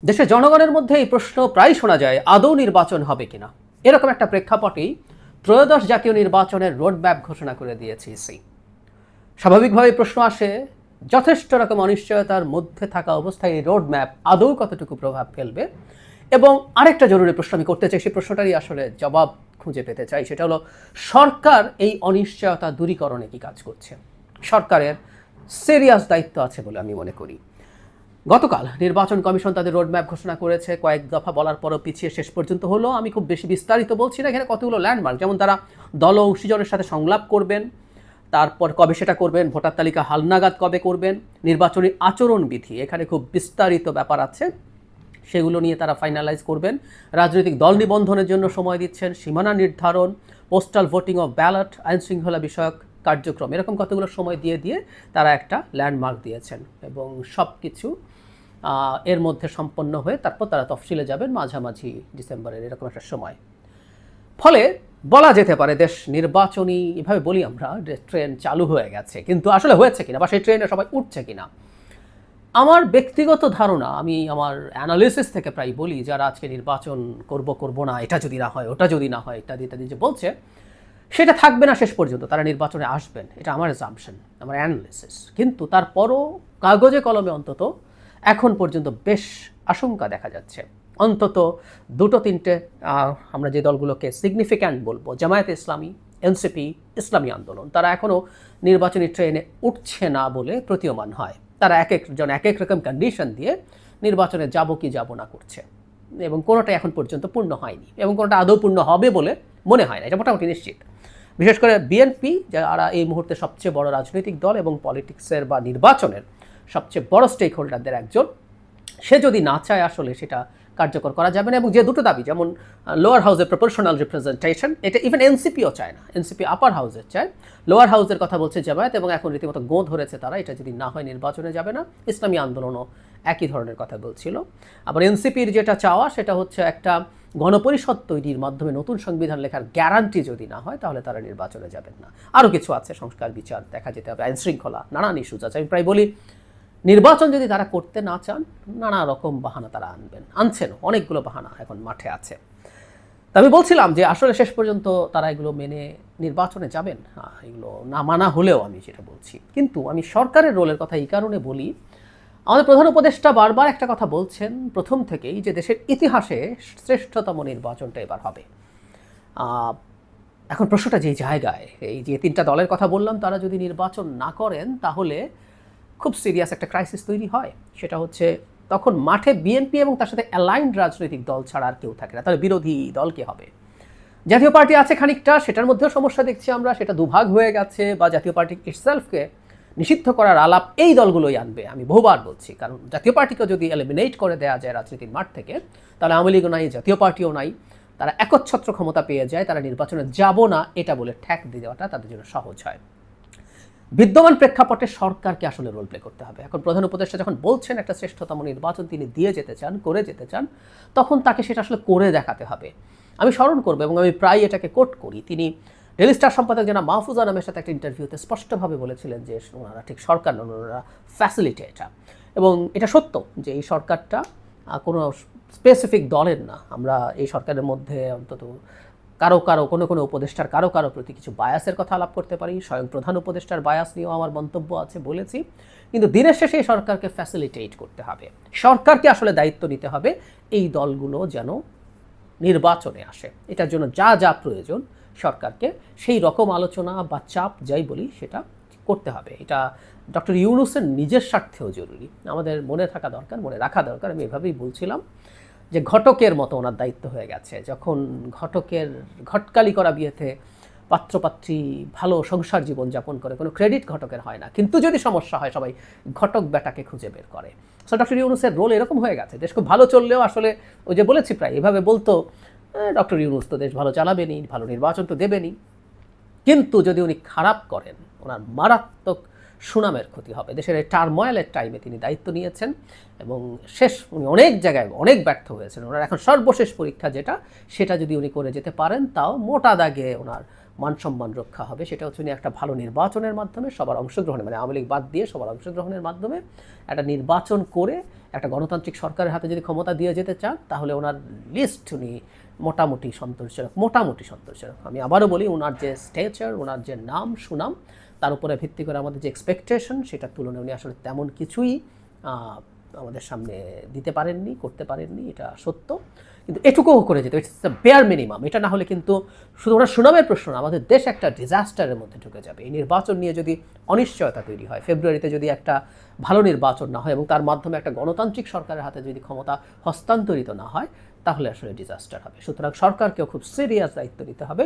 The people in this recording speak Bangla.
দেশের জনগণের মধ্যে এই প্রশ্ন প্রায় শোনা যায়, আদৌ নির্বাচন হবে কিনা। এরকম একটা প্রেক্ষাপটেই ত্রয়োদশ জাতীয় নির্বাচনের রোডম্যাপ ঘোষণা করে দিয়েছে ইসি। স্বাভাবিকভাবে প্রশ্ন আসে, যথেষ্ট রকম অনিশ্চয়তার মধ্যে থাকা অবস্থায় এই রোডম্যাপ আদৌ কতটুকু প্রভাব ফেলবে। এবং আরেকটা জরুরি প্রশ্ন আমি করতে চাই, সেই প্রশ্নটারই আসলে জবাব খুঁজে পেতে চাই, সেটা হলো সরকার এই অনিশ্চয়তা দূরীকরণে কি কাজ করছে। সরকারের সিরিয়াস দায়িত্ব আছে বলে আমি মনে করি। গতকাল নির্বাচন কমিশন তাদের রোডম্যাপ ঘোষণা করেছে, কয়েক দফা বলার পরও পিছিয়ে শেষ পর্যন্ত হলো। আমি খুব বেশি বিস্তারিত বলছি না, এখানে কতগুলো ল্যান্ডমার্ক, যেমন তারা দল অংশীজনের সাথে সংলাপ করবেন, তারপর কবে সেটা করবেন, ভোটার তালিকা হালনাগাদ কবে করবেন, নির্বাচনী আচরণবিধি, এখানে খুব বিস্তারিত ব্যাপার আছে, সেগুলো নিয়ে তারা ফাইনালাইজ করবেন। রাজনৈতিক দল নিবন্ধনের জন্য সময় দিচ্ছেন, সীমানা নির্ধারণ, পোস্টাল ভোটিং অফ ব্যালট, আইনশৃঙ্খলা বিষয়ক কার্যক্রম, এরকম কতগুলো সময় দিয়ে দিয়ে তারা একটা ল্যান্ডমার্ক দিয়েছেন। এবং সব কিছু এর মধ্যে সম্পন্ন হয়ে তারপর তারা তফসিলে যাবেন মাঝামাঝি ডিসেম্বরের এরকম একটা সময়। ফলে বলা যেতে পারে দেশ নির্বাচনী, এভাবে বলি আমরা, ট্রেন চালু হয়ে গেছে, কিন্তু আসলে হয়েছে কিনা বা সেই ট্রেনে সবাই উঠছে কিনা। আমার ব্যক্তিগত ধারণা, আমি আমার অ্যানালিসিস থেকে প্রায় বলি, যারা আজকে নির্বাচন করব না, এটা যদি না হয়, ওটা যদি না হয়, ইত্যাদি ইত্যাদি যে বলছে, সেটা থাকবে না শেষ পর্যন্ত, তারা নির্বাচনে আসবেন, এটা আমার অ্যাজাম্পশন, আমার অ্যানালিসিস। কিন্তু তারপরও কাগজে কলমে অন্তত এখন পর্যন্ত বেশ আশঙ্কা দেখা যাচ্ছে। অন্তত দুটো তিনটে আমরা যে দলগুলোকে সিগনিফিক্যান্ট বলবো, জামায়াতে ইসলামী, এনসিপি, ইসলামী আন্দোলন, তারা এখনও নির্বাচনী ট্রেনে উঠছে না বলে প্রতীয়মান হয়। তারা এক একজন এক এক রকম কন্ডিশন দিয়ে নির্বাচনে যাব কি যাব না করছে, এবং কোনোটা এখন পর্যন্ত পূর্ণ হয়নি, এবং কোনোটা আদৌ পূর্ণ হবে বলে মনে হয় না, এটা মোটামুটি নিশ্চিত। বিশেষ করে বিএনপি, যারা এই মুহূর্তে সবচেয়ে বড় রাজনৈতিক দল এবং পলিটিক্সের বা নির্বাচনের সবচেয়ে বড় স্টেক হোল্ডারদের একজন, সে যদি না চায় আসলে সেটা কার্যকর করা যাবে না। এবং যে দুটো দাবি, যেমন লোয়ার হাউসের প্রপোর্শনাল রিপ্রেজেন্টেশন, এটা ইভেন এনসিপিও চায় না, এনসিপি আপার হাউসের চায়, লোয়ার হাউসের কথা বলছে জামায়াত, এবং এখন রীতিমতো গোঁ ধরেছে তারা, এটা যদি না হয় নির্বাচনে যাবে না। ইসলামী আন্দোলনও একই ধরনের কথা বলছিল। আবার এনসিপির যেটা চাওয়া, সেটা হচ্ছে একটা গণপরিষদ তৈরির মাধ্যমে নতুন সংবিধান লেখার গ্যারান্টি যদি না হয়, তাহলে তারা নির্বাচনে যাবেন না। আরও কিছু আছে, সংস্কার, বিচার, দেখা যেতে হবে, আইন শৃঙ্খলা, নানান ইস্যুজ আছে। আমি প্রায় বলি, নির্বাচন যদি তারা করতে না চান, নানা রকম বাহানা তারা আনছেন, অনেকগুলো বাহানা এখন মাঠে আছে। তা আমি বলছিলাম যে আসলে শেষ পর্যন্ত তারা এগুলো মেনে নির্বাচনে যাবেন, এগুলো না মানা হলেও আমি যেটা বলছি। কিন্তু আমি সরকারের রোলের কথা এই কারণে বলি, আমাদের প্রধান উপদেষ্টা বারবার একটা কথা বলছেন প্রথম থেকেই, যে দেশের ইতিহাসে শ্রেষ্ঠতম নির্বাচনটা এবার হবে। এখন প্রশ্নটা যেই জায়গায়, এই যে তিনটা দলের কথা বললাম, তারা যদি নির্বাচন না করেন, তাহলে খুব সিরিয়াস একটা ক্রাইসিস তৈরি হয়। সেটা হচ্ছে তখন মাঠে বিএনপি এবং তার সাথে অ্যালাইন্ড রাজনৈতিক দল ছাড়া আর কেউ থাকে না, তাহলে বিরোধী দল কে হবে? জাতীয় পার্টি আছে খানিকটা, সেটার মধ্যেও সমস্যা দেখছি আমরা, সেটা দুভাগ হয়ে গেছে, বা জাতীয় পার্টি ইটসেলফকে নিষিদ্ধ করার আলাপ এই দলগুলোই আনবে, আমি বহুবার বলছি। কারণ জাতীয় পার্টিকে যদি এলিমিনেট করে দেওয়া যায় রাজনীতির মাঠ থেকে, তাহলে আওয়ামী লীগও নাই, জাতীয় পার্টিও নাই, তারা একচ্ছত্র ক্ষমতা পেয়ে যায়, তারা নির্বাচনে যাব না এটা বলে ঠ্যাক দিয়ে দেওয়াটা তাদের জন্য সহজ হয়। বিদ্যমান প্রেক্ষাপটে সরকারকে আসলে রোল প্লে করতে হবে। এখন প্রধান উপদেষ্টা যখন বলছেন একটা শ্রেষ্ঠতম নির্বাচন তিনি দিয়ে যেতে চান, করে যেতে চান, তখন তাকে সেটা আসলে করে দেখাতে হবে। আমি স্মরণ করবো, এবং আমি প্রায় এটাকে কোট করি, তিনি ডেইলি স্টার সম্পাদক যারা মাহফুজা নামের সাথে একটা ইন্টারভিউতে স্পষ্টভাবে বলেছিলেন যে ওনারা ঠিক সরকার নন, ওনারা ফ্যাসিলিটেটর। এবং এটা সত্য যে এই সরকারটা কোনো স্পেসিফিক দলের না। আমরা এই সরকারের মধ্যে অন্তত কোনো উপদেষ্টার কারো প্রতি কিছু বায়াসের কথা আলাপ করতে পারি, স্বয়ং প্রধান উপদেষ্টার বায়াস নিয়েও আমার মন্তব্য আছে, বলেছি। কিন্তু দিনের শেষে এই সরকারকে ফ্যাসিলিটেট করতে হবে, সরকারকে আসলে দায়িত্ব নিতে হবে এই দলগুলো যেন নির্বাচনে আসে। এটার জন্য যা যা প্রয়োজন সরকারকে সেই রকম আলোচনা বা চাপ যাই বলি সেটা করতে হবে। এটা ডক্টর ইউনূসের নিজের স্বার্থেও জরুরি, আমাদের মনে রাখা দরকার। আমি এভাবেই বলছিলাম যে ঘটকের মতো ওনার দায়িত্ব হয়ে গেছে। যখন ঘটকালি করা বিয়েতে পাত্রপাত্রী ভালো সংসার জীবন যাপন করে, কোনো ক্রেডিট ঘটকের হয় না, কিন্তু যদি সমস্যা হয় সবাই ঘটক বেটাকে খুঁজে বের করে। সো ডক্টর ইউনূসের রোল এরকম হয়ে গেছে। দেশ খুব ভালো চললেও আসলে ওই যে বলেছি প্রায় এভাবে বলতো, ডক্টর ইউনূস তো দেশ ভালো চালাবেনি, ভালো নির্বাচন তো দেবেনি, কিন্তু যদি উনি খারাপ করেন, ওনার মারাত্মক সুনামের ক্ষতি হবে। দেশের এই টার্ময়েলের টাইমে তিনি দায়িত্ব নিয়েছেন, এবং উনি অনেক জায়গায় অনেক ব্যর্থ হয়েছেন। ওনার এখন সর্বশেষ পরীক্ষা যেটা, সেটা যদি উনি করে যেতে পারেন, তাও মোটা দাগে ওনার মানসম্মান রক্ষা হবে, সেটা হচ্ছে উনি একটা ভালো নির্বাচনের মাধ্যমে সবার অংশগ্রহণে, মানে আওয়ামী লীগ বাদ দিয়ে সবার অংশগ্রহণের মাধ্যমে একটা নির্বাচন করে একটা গণতান্ত্রিক সরকারের হাতে যদি ক্ষমতা দিয়ে যেতে চান, তাহলে ওনার লিস্ট উনি মোটামুটি সন্তোষজনক। আমি আবারও বলি, ওনার যে স্টেচার, ওনার যে নাম সুনাম, তার উপরে ভিত্তি করে আমাদের যে এক্সপেকটেশন, সেটার তুলনায় উনি আসলে তেমন কিছুই আমাদের সামনে দিতে পারেননি, করতে পারেননি, এটা সত্য। কিন্তু এটুকুও করে যেতে, ইটস দ্য বেয়ার মিনিমাম। এটা না হলে কিন্তু শুধু ওনার সুনামের প্রশ্ন না, আমাদের দেশ একটা ডিজাস্টারের মধ্যে ঢুকে যাবে। এই নির্বাচন নিয়ে যদি অনিশ্চয়তা তৈরি হয়, ফেব্রুয়ারিতে যদি একটা ভালো নির্বাচন না হয় এবং তার মাধ্যমে একটা গণতান্ত্রিক সরকারের হাতে যদি ক্ষমতা হস্তান্তরিত না হয়, তাহলে আসলে ডিজাস্টার হবে। সুতরাং সরকারকেও খুব সিরিয়াস দায়িত্ব নিতে হবে।